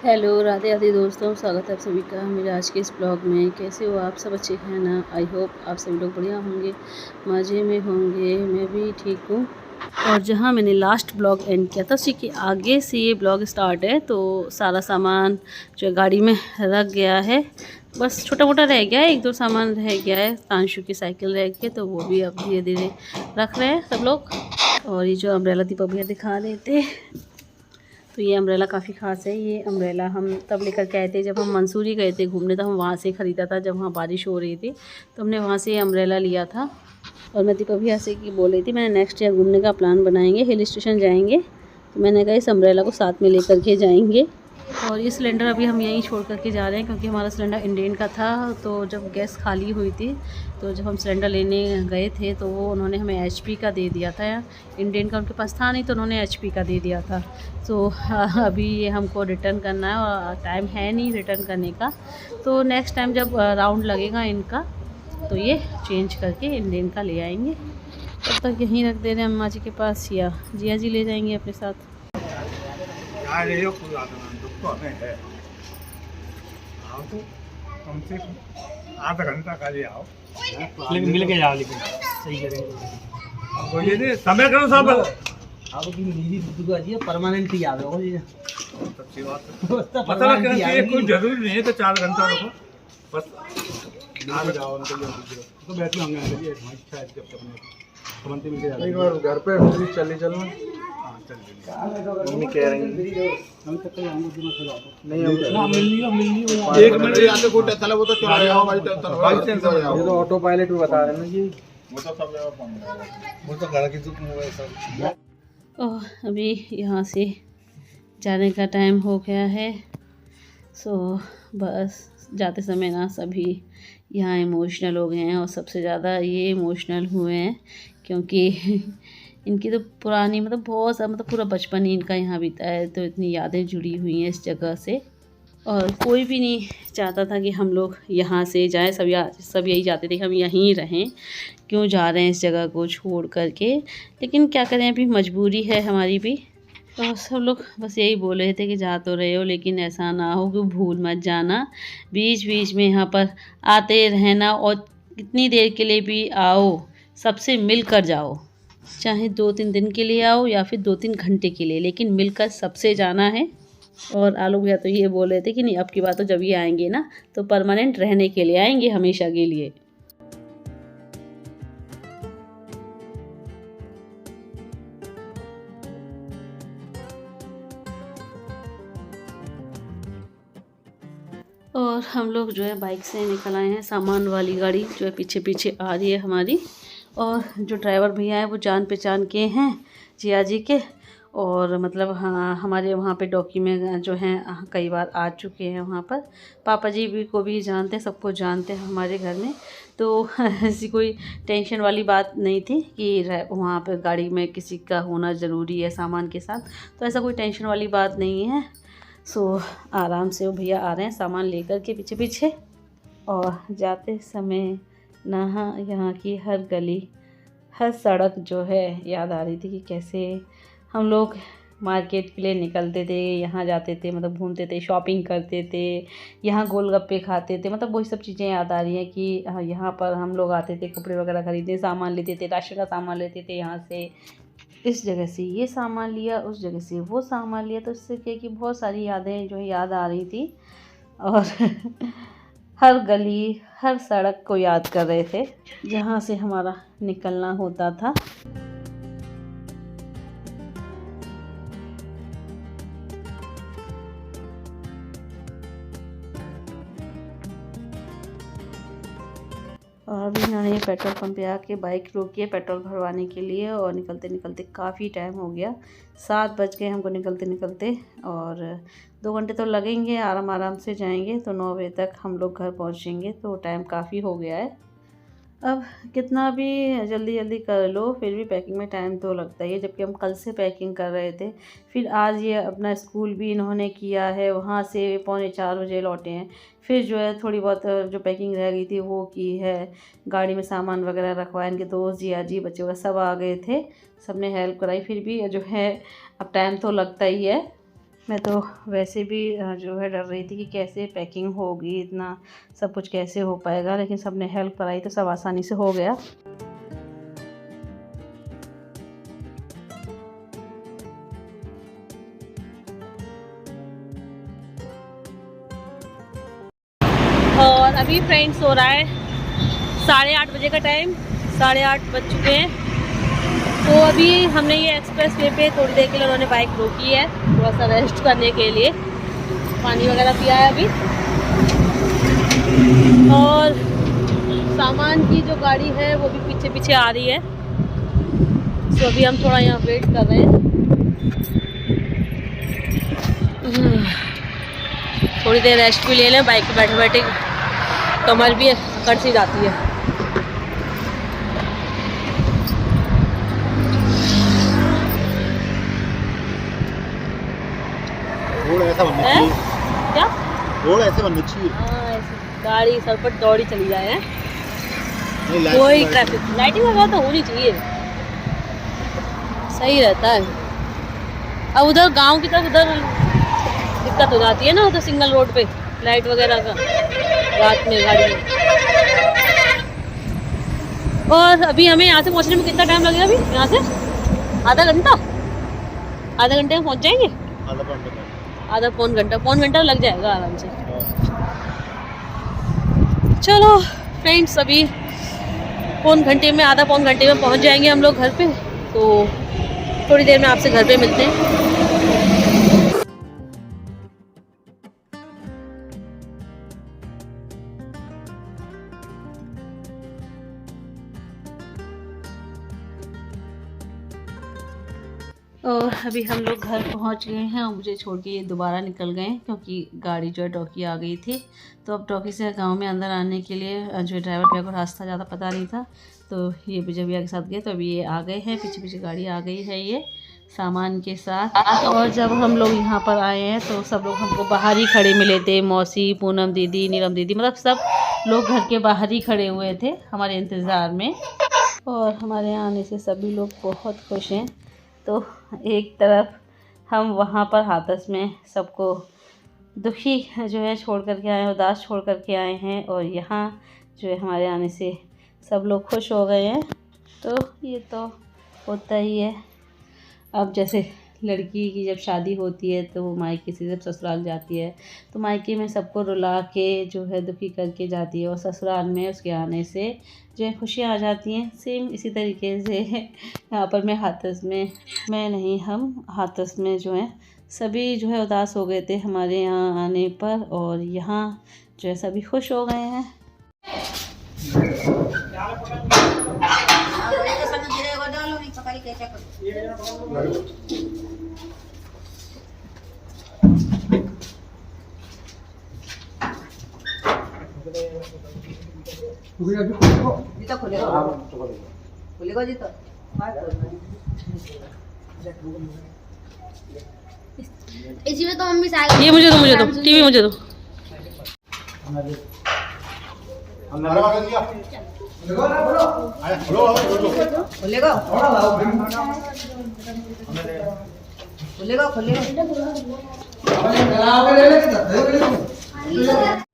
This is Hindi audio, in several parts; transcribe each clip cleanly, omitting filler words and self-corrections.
हेलो राधे राधे दोस्तों, स्वागत है आप सभी का मेरे आज के इस ब्लॉग में। कैसे हो आप सब? अच्छे हैं ना? आई होप आप सभी लोग बढ़िया होंगे, मज़े में होंगे। मैं भी ठीक हूँ। और जहाँ मैंने लास्ट ब्लॉग एंड किया था उसी के आगे से ये ब्लॉग स्टार्ट है। तो सारा सामान जो गाड़ी में रख गया है, बस छोटा मोटा रह गया है, एक दो सामान रह गया है। तांशु की साइकिल रह गई, तो वो भी अब धीरे धीरे रख रहे हैं सब लोग। और ये जो अम्ब्रेला दीपक भैया दिखा रहे थे, तो ये अम्ब्रेला काफ़ी ख़ास है। ये अम्ब्रेला हम तब लेकर के आए थे जब हम मंसूरी गए थे घूमने, तो हम वहाँ से ख़रीदा था जब वहाँ बारिश हो रही थी, तो हमने वहाँ से ये अम्ब्रेला लिया था। और मैं दीपक भैया से की बोल रही थी, मैंने नेक्स्ट ईयर घूमने का प्लान बनाएंगे, हिल स्टेशन जाएंगे, तो मैंने कहा इस अम्ब्रेला को साथ में लेकर के जाएंगे। और ये सिलेंडर अभी हम यहीं छोड़ करके जा रहे हैं, क्योंकि हमारा सिलेंडर इंडेन का था। तो जब गैस खाली हुई थी, तो जब हम सिलेंडर लेने गए थे, तो वो उन्होंने हमें एचपी का दे दिया था। इंडेन का उनके पास था नहीं, तो उन्होंने एचपी का दे दिया था। तो अभी ये हमको रिटर्न करना है और टाइम है नहीं रिटर्न करने का। तो नेक्स्ट टाइम जब राउंड लगेगा इनका, तो ये चेंज करके इंडेन का ले आएंगे। तब तक यहीं रख दे रहे हैं अम्मा जी के पास, या जिया जी ले जाएंगे अपने साथ। है आओ तो कम से कम आधा घंटा खाली आओ, लेकिन मिल के जाओ, लेकिन सही करेंगे। वो ये नहीं समय करो सब। अब की नीली बुद्धू को आजी परमानेंट ही आवे हो जी। सच्ची बात है, मतलब कि कोई जरूरी नहीं है तो 4 घंटा रखो बस। आ जाओ ना तो बैठो होंगे अंदर, ये इच्छा है जब तक कमंती मिल जाए। एक बार घर पे फिर चले चलना। हां चल नहीं कह रही हम तक नहीं ना मिलनी 1 मिनट आते कोटा चला, वो तो चला जाओ भाई, ये तो ऑटो पायलट भी बता रहे हैं ना जी, वो तो सब जगह फोन है, वो तो घर की दुख मोबाइल सब। और अभी यहाँ से जाने का टाइम हो गया है। सो बस जाते समय ना सभी यहाँ इमोशनल हो गए हैं, और सबसे ज़्यादा ये इमोशनल हुए हैं क्योंकि इनकी तो पुरानी बहुत मतलब पूरा बचपन ही इनका यहाँ बीता है, तो इतनी यादें जुड़ी हुई हैं इस जगह से। और कोई भी नहीं चाहता था कि हम लोग यहाँ से जाएं, सब यही चाहते थे कि हम यहीं रहें, क्यों जा रहे हैं इस जगह को छोड़ करके। लेकिन क्या करें, अभी मजबूरी है हमारी भी। तो सब लोग बस यही बोल रहे थे कि जा तो रहे हो, लेकिन ऐसा ना हो कि भूल मत जाना, बीच बीच में यहाँ पर आते रहना, और कितनी देर के लिए भी आओ, सबसे मिल कर जाओ। चाहे 2-3 दिन के लिए आओ या फिर 2-3 घंटे के लिए, लेकिन मिलकर सबसे जाना है। और आलोक भैया तो ये बोल रहे थे कि नहीं, अब की बात तो जब ये आएंगे ना, तो परमानेंट रहने के लिए आएंगे, हमेशा के लिए। और हम लोग जो है बाइक से निकल आए हैं, सामान वाली गाड़ी जो है पीछे पीछे आ रही है हमारी। और जो ड्राइवर भैया हैं वो जान पहचान के हैं जिया जी के। और मतलब हाँ, हमारे वहाँ पे डॉक्यूमेंट जो हैं कई बार आ चुके हैं वहाँ पर। पापा जी भी को भी जानते हैं, सबको जानते हैं हमारे घर में। तो ऐसी कोई टेंशन वाली बात नहीं थी कि वहाँ पर गाड़ी में किसी का होना ज़रूरी है सामान के साथ, तो ऐसा कोई टेंशन वाली बात नहीं है। सो आराम से वो भैया आ रहे हैं सामान लेकर के पीछे पीछे। और जाते समय यहाँ की हर गली, हर सड़क जो है याद आ रही थी कि कैसे हम लोग मार्केट के लिए निकलते थे, यहाँ जाते थे, मतलब घूमते थे, शॉपिंग करते थे, यहाँ गोलगप्पे खाते थे। मतलब वही सब चीज़ें याद आ रही हैं कि यहाँ पर हम लोग आते थे कपड़े वगैरह खरीदने, सामान लेते थे, राशन का सामान लेते थे, यहाँ से इस जगह से ये सामान लिया, उस जगह से वो सामान लिया। तो इससे क्या कि बहुत सारी यादें जो है याद आ रही थी। और हर गली, हर सड़क को याद कर रहे थे जहाँ से हमारा निकलना होता था। और अभी मैंने पेट्रोल पंप पे आके बाइक रोकी है पेट्रोल भरवाने के लिए। और निकलते निकलते काफ़ी टाइम हो गया, 7 बज गए हमको निकलते निकलते। और 2 घंटे तो लगेंगे, आराम आराम से जाएंगे तो 9 बजे तक हम लोग घर पहुंचेंगे, तो टाइम काफ़ी हो गया है। अब कितना भी जल्दी जल्दी कर लो, फिर भी पैकिंग में टाइम तो लगता ही है, जबकि हम कल से पैकिंग कर रहे थे। फिर आज ये अपना स्कूल भी इन्होंने किया है, वहाँ से 3:45 बजे लौटे हैं। फिर जो है थोड़ी बहुत जो पैकिंग रह गई थी वो की है, गाड़ी में सामान वगैरह रखवाया। इनके दोस्त जिया जी बच्चे वगैरह सब आ गए थे, सब ने हेल्प कराई। फिर भी जो है अब टाइम तो लगता ही है, मैं तो वैसे भी जो है डर रही थी कि कैसे पैकिंग होगी, इतना सब कुछ कैसे हो पाएगा, लेकिन सबने हेल्प कराई तो सब आसानी से हो गया। और अभी फ्रेंड्स हो रहा है 8:30 बजे का टाइम, 8:30 बज चुके हैं। तो अभी हमने ये एक्सप्रेस वे पे थोड़ी देर के लिए उन्होंने बाइक रोकी है थोड़ा सा रेस्ट करने के लिए, पानी वगैरह पिया है अभी। और सामान की जो गाड़ी है वो भी पीछे पीछे आ रही है। तो अभी हम थोड़ा यहाँ वेट कर रहे हैं। थोड़ी देर रेस्ट भी ले लें, बाइक पे बैठे बैठे कमर भी अकड़ सी जाती है। रोड ऐसा बनना चाहिए, क्या रोड ऐसे बनना चाहिए। हाँ, ऐसे गाड़ी सर पर दौड़ी चली जाए हैं, नहीं, कोई ट्रैफिक लाइटिंग वगैरह तो होनी चाहिए, सही रहता है। अब उधर गांव की तरफ उधर दिक्कत हो जाती है ना, उधर सिंगल रोड पे लाइट वगैरह का रात में गाड़ी में। और अभी हमें यहाँ से पहुँचने में कितना टाइम लगेगा? अभी यहाँ से आधा घंटे में पहुँच जाएंगे। पौन घंटा लग जाएगा आराम से। चलो फ्रेंड्स, अभी पौन घंटे में पहुँच जाएंगे हम लोग घर पे। तो थोड़ी देर में आपसे घर पे मिलते हैं। और अभी हम लोग घर पहुंच गए हैं और मुझे छोड़ के ये दोबारा निकल गए क्योंकि गाड़ी जो है डॉकी आ गई थी। तो अब डॉकी से गांव में अंदर आने के लिए जो ड्राइवर भैया को रास्ता ज़्यादा पता नहीं था, तो ये विजय भैया के साथ गए। तो अभी ये आ गए हैं, पीछे पीछे गाड़ी आ गई है ये सामान के साथ। और जब हम लोग यहाँ पर आए हैं तो सब लोग हमको बाहर ही खड़े मिले थे, मौसी, पूनम दीदी, नीलम दीदी, मतलब सब लोग घर के बाहर ही खड़े हुए थे हमारे इंतज़ार में। और हमारे आने से सभी लोग बहुत खुश हैं। तो एक तरफ हम वहाँ पर हाथरस में सबको दुखी जो है छोड़ कर के आए हैं, उदास छोड़ कर के आए हैं, और यहाँ जो है हमारे आने से सब लोग खुश हो गए हैं। तो ये तो होता ही है। अब जैसे लड़की की जब शादी होती है तो वो मायके से जब ससुराल जाती है तो मायके में सबको रुला के जो है दुखी करके जाती है, और ससुराल में उसके आने से जो है खुशियाँ आ जाती हैं। सेम इसी तरीके से यहाँ पर हम हाथरस में जो है सभी जो है उदास हो गए थे हमारे यहाँ आने पर, और यहाँ जो है सभी खुश हो गए हैं। खुलेगा जी तो इसी में तो मम्मी साल ये मुझे दो टीवी मुझे दो।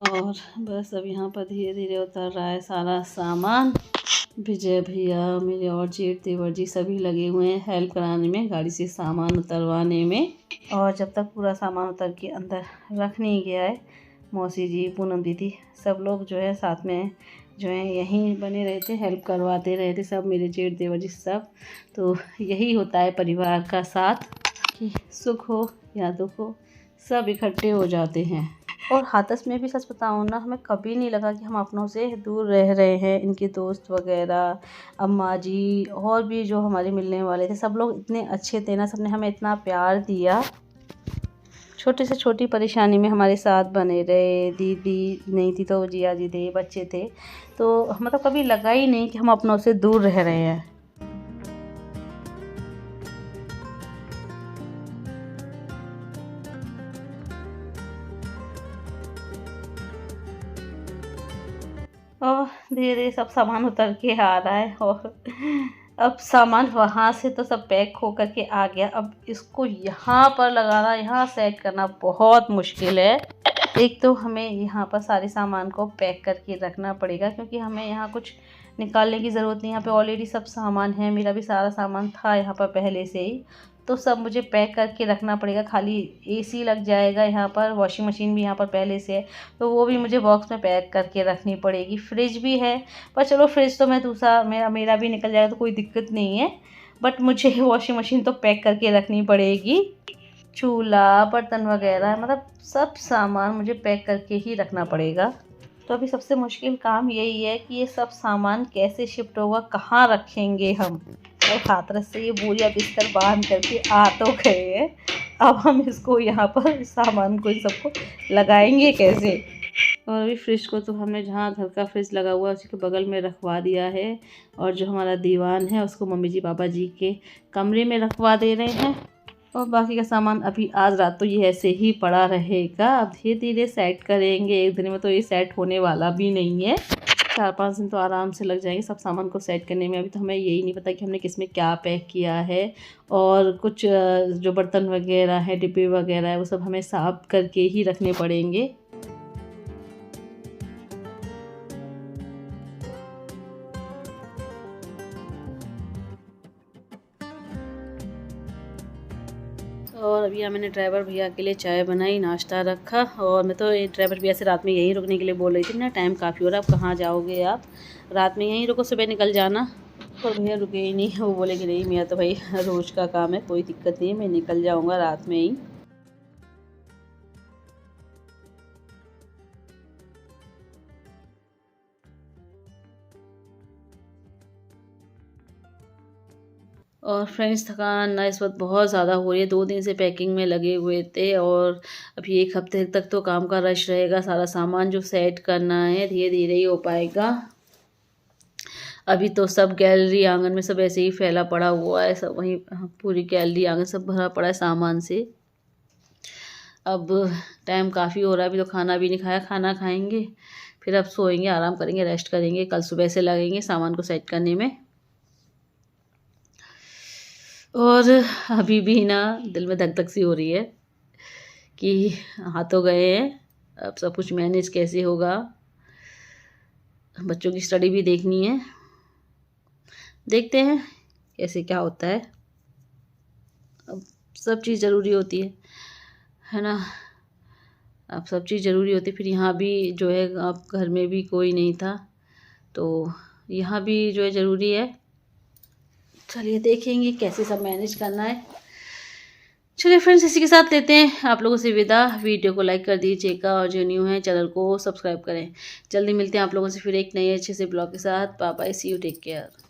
और बस अब यहाँ पर धीरे धीरे उतर रहा है सारा सामान। विजय भैया, मेरे और जेठ देवर जी सभी लगे हुए हैं हेल्प कराने में, गाड़ी से सामान उतरवाने में। और जब तक पूरा सामान उतर के अंदर रख नहीं गया है, मौसी जी, पूनम दीदी सब लोग जो है साथ में जो है यहीं बने रहे थे, हेल्प करवाते रहे थे सब, मेरे जेठ देवर जी सब। तो यही होता है परिवार का साथ, कि सुख हो या दुख हो सब इकट्ठे हो जाते हैं। और हाथरस में भी सच बताऊँ ना, हमें कभी नहीं लगा कि हम अपनों से दूर रह रहे हैं। इनके दोस्त वगैरह, अम्मा जी, और भी जो हमारे मिलने वाले थे, सब लोग इतने अच्छे थे ना, सबने हमें इतना प्यार दिया। छोटे से छोटी परेशानी में हमारे साथ बने रहे। दीदी नहीं थी तो जिया जी थे, बच्चे थे, तो मतलब कभी लगा ही नहीं कि हम अपनों से दूर रह रहे हैं। और धीरे धीरे सब सामान उतर के आ रहा है, और अब सामान वहाँ से तो सब पैक हो करके आ गया। अब इसको यहाँ पर लगाना, यहाँ सेट करना बहुत मुश्किल है। एक तो हमें यहाँ पर सारे सामान को पैक करके रखना पड़ेगा, क्योंकि हमें यहाँ कुछ निकालने की ज़रूरत नहीं। यहाँ पे ऑलरेडी सब सामान है, मेरा भी सारा सामान था यहाँ पर पहले से ही, तो सब मुझे पैक करके रखना पड़ेगा। खाली एसी लग जाएगा यहाँ पर, वॉशिंग मशीन भी यहाँ पर पहले से है, तो वो भी मुझे बॉक्स में पैक करके रखनी पड़ेगी। फ्रिज भी है, पर चलो फ्रिज तो मैं दूसरा मेरा भी निकल जाएगा तो कोई दिक्कत नहीं है, बट मुझे वॉशिंग मशीन तो पैक करके रखनी पड़ेगी। चूल्हा, बर्तन वगैरह, मतलब सब सामान मुझे पैक करके ही रखना पड़ेगा। तो अभी सबसे मुश्किल काम यही है कि ये सब सामान कैसे शिफ्ट होगा, कहाँ रखेंगे हम। और हाथरस से ये बोरिया बिस्तर बांध करके आ तो गए हैं, अब हम इसको यहाँ पर सामान को इन सबको लगाएंगे कैसे। और अभी फ्रिज को तो हमने जहाँ घर का फ्रिज लगा हुआ है उसी के बगल में रखवा दिया है, और जो हमारा दीवान है उसको मम्मी जी पापा जी के कमरे में रखवा दे रहे हैं। और बाकी का सामान अभी आज रात तो ये ऐसे ही पड़ा रहेगा, अब धीरे धीरे सेट करेंगे। एक दिन में तो ये सेट होने वाला भी नहीं है, 4-5 दिन तो आराम से लग जाएंगे सब सामान को सेट करने में। अभी तो हमें यही नहीं पता कि हमने किस में क्या पैक किया है, और कुछ जो बर्तन वगैरह है, डिब्बे वगैरह है, वो सब हमें साफ करके ही रखने पड़ेंगे। और अभी यहाँ मैंने ड्राइवर भैया के लिए चाय बनाई, नाश्ता रखा, और मैं तो ड्राइवर भैया से रात में यहीं रुकने के लिए बोल रही थी ना, टाइम काफ़ी हो रहा है, अब कहाँ जाओगे आप, रात में यहीं रुको, सुबह निकल जाना। और भैया रुके ही नहीं, वो बोले कि नहीं मेरा तो भाई रोज़ का काम है, कोई दिक्कत नहीं है, मैं निकल जाऊँगा रात में ही। और फ्रेंड्स थकान ना इस वक्त बहुत ज़्यादा हो रही है, 2 दिन से पैकिंग में लगे हुए थे, और अभी 1 हफ्ते तक तो काम का रश रहेगा। सारा सामान जो सेट करना है धीरे धीरे ही हो पाएगा। अभी तो सब गैलरी आंगन में सब ऐसे ही फैला पड़ा हुआ है, सब वहीं पूरी गैलरी आंगन सब भरा पड़ा है सामान से। अब टाइम काफ़ी हो रहा है, अभी तो खाना भी नहीं खाया, खाना खाएंगे फिर अब सोएंगे, आराम करेंगे, रेस्ट करेंगे, कल सुबह से लगेंगे सामान को सेट करने में। और अभी भी ना दिल में धक धक सी हो रही है कि हाथों गए हैं, अब सब कुछ मैनेज कैसे होगा। बच्चों की स्टडी भी देखनी है, देखते हैं कैसे क्या होता है। अब सब चीज़ ज़रूरी होती है ना, अब सब चीज़ ज़रूरी होती है। फिर यहाँ भी जो है, अब घर में भी कोई नहीं था, तो यहाँ भी जो है ज़रूरी है। चलिए देखेंगे कैसे सब मैनेज करना है। चलिए फ्रेंड्स, इसी के साथ लेते हैं आप लोगों से विदा। वीडियो को लाइक कर दीजिएगा, और जो न्यू है चैनल को सब्सक्राइब करें। जल्दी मिलते हैं आप लोगों से फिर एक नए अच्छे से ब्लॉग के साथ। Bye bye, see you, take care.